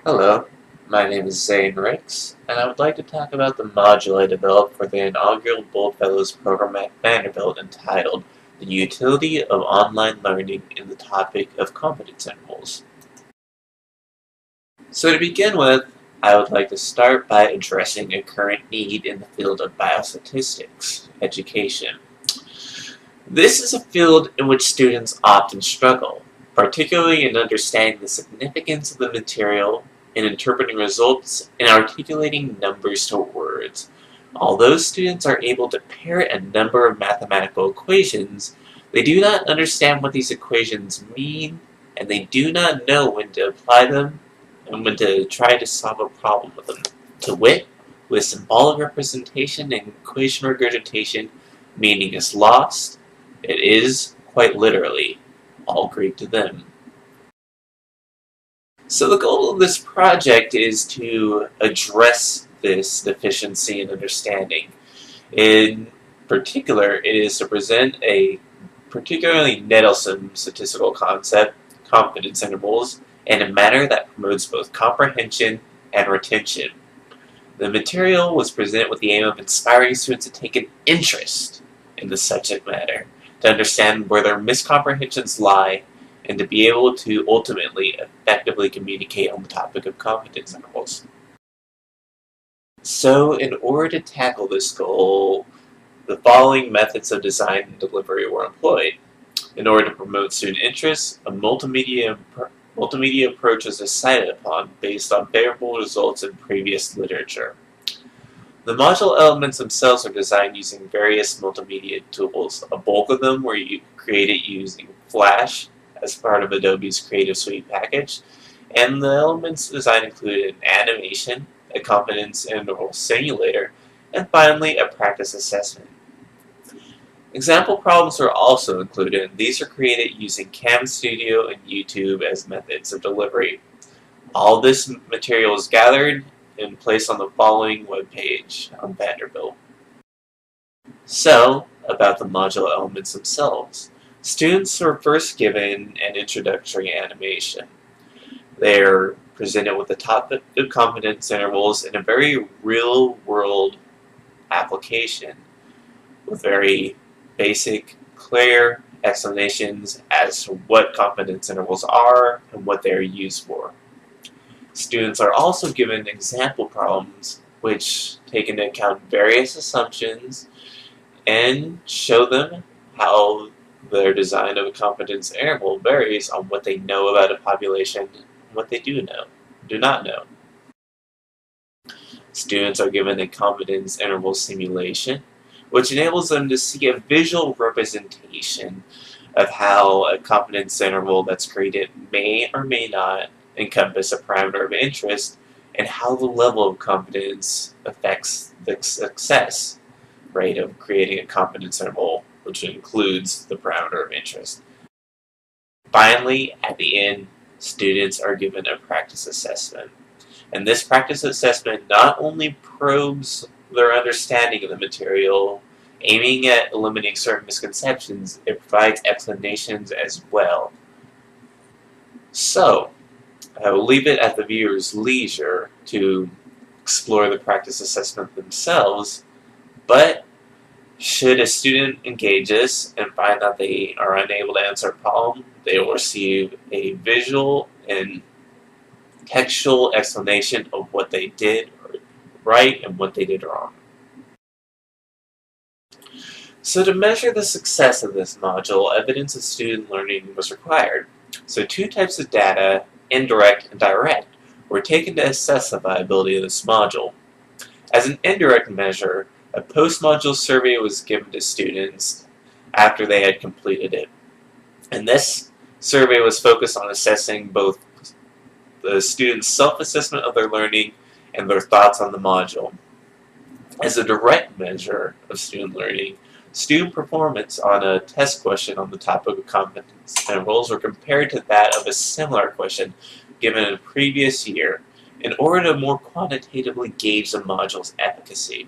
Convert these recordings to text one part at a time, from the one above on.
Hello, my name is Zane, and I would like to talk about the module I developed for the inaugural Bold Fellows program at Vanderbilt entitled The Utility of Online Learning in the Topic of Competence Intervals. So to begin with, I would like to start by addressing a current need in the field of biostatistics education. This is a field in which students often struggle, particularly in understanding the significance of the material, in interpreting results, and articulating numbers to words. Although students are able to parrot a number of mathematical equations, they do not understand what these equations mean, and they do not know when to apply them and when to try to solve a problem with them. To wit, with symbolic representation and equation regurgitation, meaning is lost. It is, quite literally, all Greek to them. So the goal of this project is to address this deficiency in understanding. In particular, it is to present a particularly nettlesome statistical concept, confidence intervals, in a manner that promotes both comprehension and retention. The material was presented with the aim of inspiring students to take an interest in the subject matter, to understand where their miscomprehensions lie, and to be able to ultimately effectively communicate on the topic of competence intervals. So, in order to tackle this goal, the following methods of design and delivery were employed. In order to promote student interest, a multimedia approach is decided upon based on favorable results in previous literature. The module elements themselves are designed using various multimedia tools. A bulk of them were created using Flash as part of Adobe's Creative Suite package, and the elements designed included an animation, a confidence interval simulator, and finally a practice assessment. Example problems are also included, and these are created using Cam Studio and YouTube as methods of delivery. All this material is gathered and placed on the following webpage on Vanderbilt. So, about the module elements themselves. Students are first given an introductory animation. They are presented with the topic of competence intervals in a very real-world application with very basic, clear explanations as to what competence intervals are and what they are used for. Students are also given example problems which take into account various assumptions and show them how their design of a competence interval varies on what they know about a population and what they do not know. Students are given a competence interval simulation, which enables them to see a visual representation of how a competence interval that's created may or may not encompass a parameter of interest, and how the level of competence affects the success rate of creating a competence interval, which includes the parameter of interest. Finally, at the end, students are given a practice assessment. And this practice assessment not only probes their understanding of the material, aiming at eliminating certain misconceptions, it provides explanations as well. So, I will leave it at the viewer's leisure to explore the practice assessment themselves, but should a student engage this and find that they are unable to answer a problem, they will receive a visual and textual explanation of what they did right and what they did wrong. So to measure the success of this module, evidence of student learning was required. So two types of data, indirect and direct, were taken to assess the viability of this module. As an indirect measure, a post-module survey was given to students after they had completed it. And this survey was focused on assessing both the students' self-assessment of their learning and their thoughts on the module. As a direct measure of student learning, student performance on a test question on the topic of competence intervals were compared to that of a similar question given in a previous year in order to more quantitatively gauge the module's efficacy.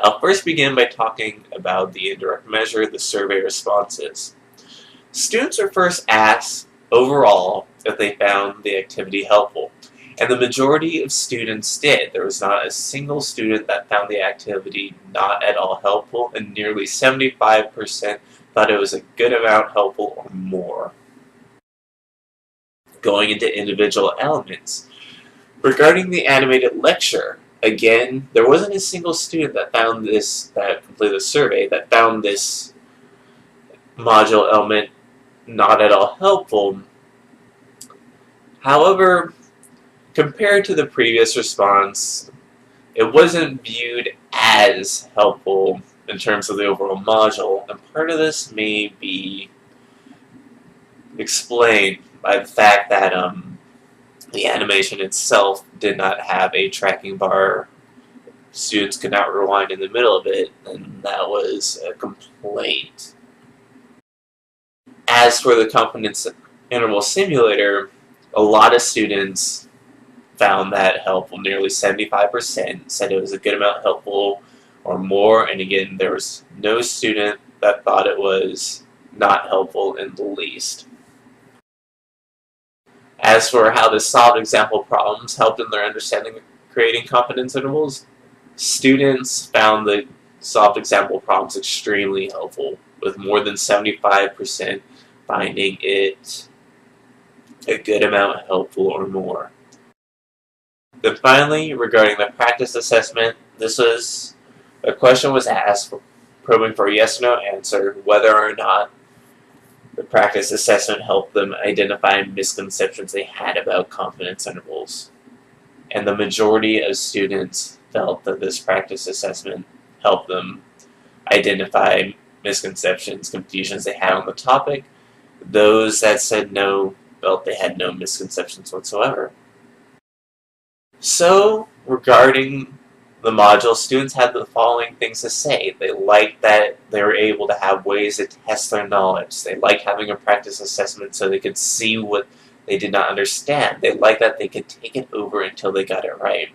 I'll first begin by talking about the indirect measure, the survey responses. Students are first asked overall if they found the activity helpful. And the majority of students did. There was not a single student that found the activity not at all helpful, and nearly 75% thought it was a good amount helpful or more. Going into individual elements. Regarding the animated lecture, again, there wasn't a single student that completed the survey, that found this module element not at all helpful. However, compared to the previous response, it wasn't viewed as helpful in terms of the overall module, and part of this may be explained by the fact that the animation itself did not have a tracking bar. Students could not rewind in the middle of it, and that was a complaint. As for the confidence interval simulator, a lot of students found that helpful. Nearly 75% said it was a good amount helpful or more, and again, there was no student that thought it was not helpful in the least. As for how the solved example problems helped in their understanding of creating confidence intervals, students found the solved example problems extremely helpful, with more than 75% finding it a good amount helpful or more. Then finally, regarding the practice assessment, a question was asked probing for a yes or no answer whether or not the practice assessment helped them identify misconceptions they had about confidence intervals. And the majority of students felt that this practice assessment helped them identify misconceptions, confusions they had on the topic. Those that said no felt they had no misconceptions whatsoever. So, regarding the module, students had the following things to say. They liked that they were able to have ways to test their knowledge. They liked having a practice assessment so they could see what they did not understand. They liked that they could take it over until they got it right.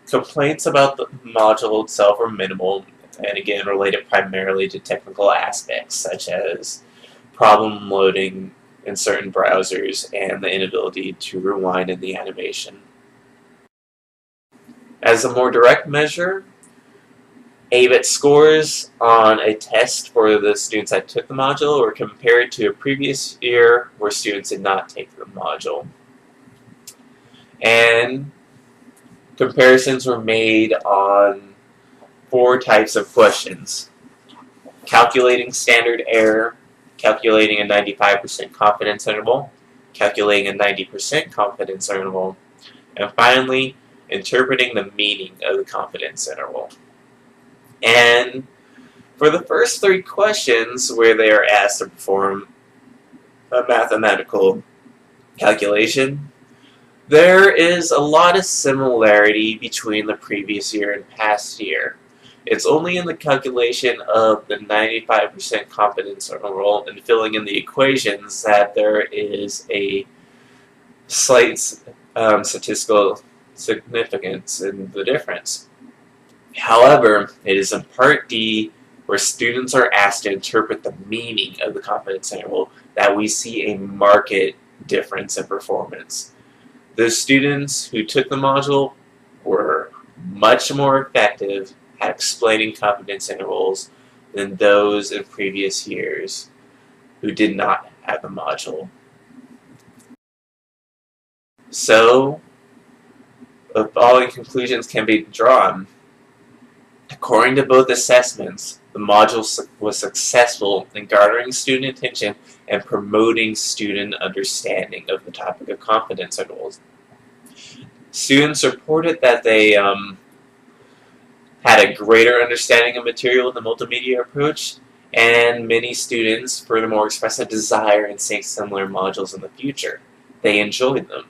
Complaints about the module itself were minimal, and again related primarily to technical aspects such as problem loading in certain browsers and the inability to rewind in the animation. As a more direct measure, ABET scores on a test for the students that took the module were compared to a previous year where students did not take the module. And comparisons were made on 4 types of questions: calculating standard error, calculating a 95% confidence interval, calculating a 90% confidence interval, and finally, interpreting the meaning of the confidence interval. And for the first 3 questions, where they are asked to perform a mathematical calculation, there is a lot of similarity between the previous year and past year. It's only in the calculation of the 95% confidence interval and filling in the equations that there is a slight statistical significance in the difference. However, it is in Part D, where students are asked to interpret the meaning of the confidence interval, that we see a marked difference in performance. The students who took the module were much more effective at explaining confidence intervals than those in previous years who did not have the module. So, the following conclusions can be drawn. According to both assessments, the module was successful in garnering student attention and promoting student understanding of the topic of confidence intervals. Students reported that they had a greater understanding of material in the multimedia approach, and many students furthermore expressed a desire in seeing similar modules in the future. They enjoyed them.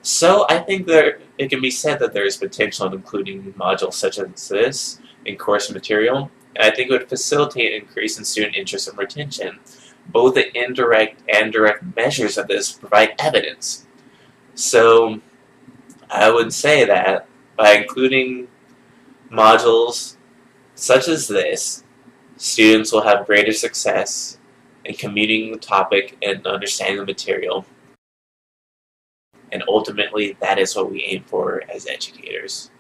So I think that it can be said that there is potential in including modules such as this in course material, and I think it would facilitate an increase in student interest and retention. Both the indirect and direct measures of this provide evidence. So I would say that by including modules such as this, students will have greater success and communicating the topic and understanding the material. And ultimately, that is what we aim for as educators.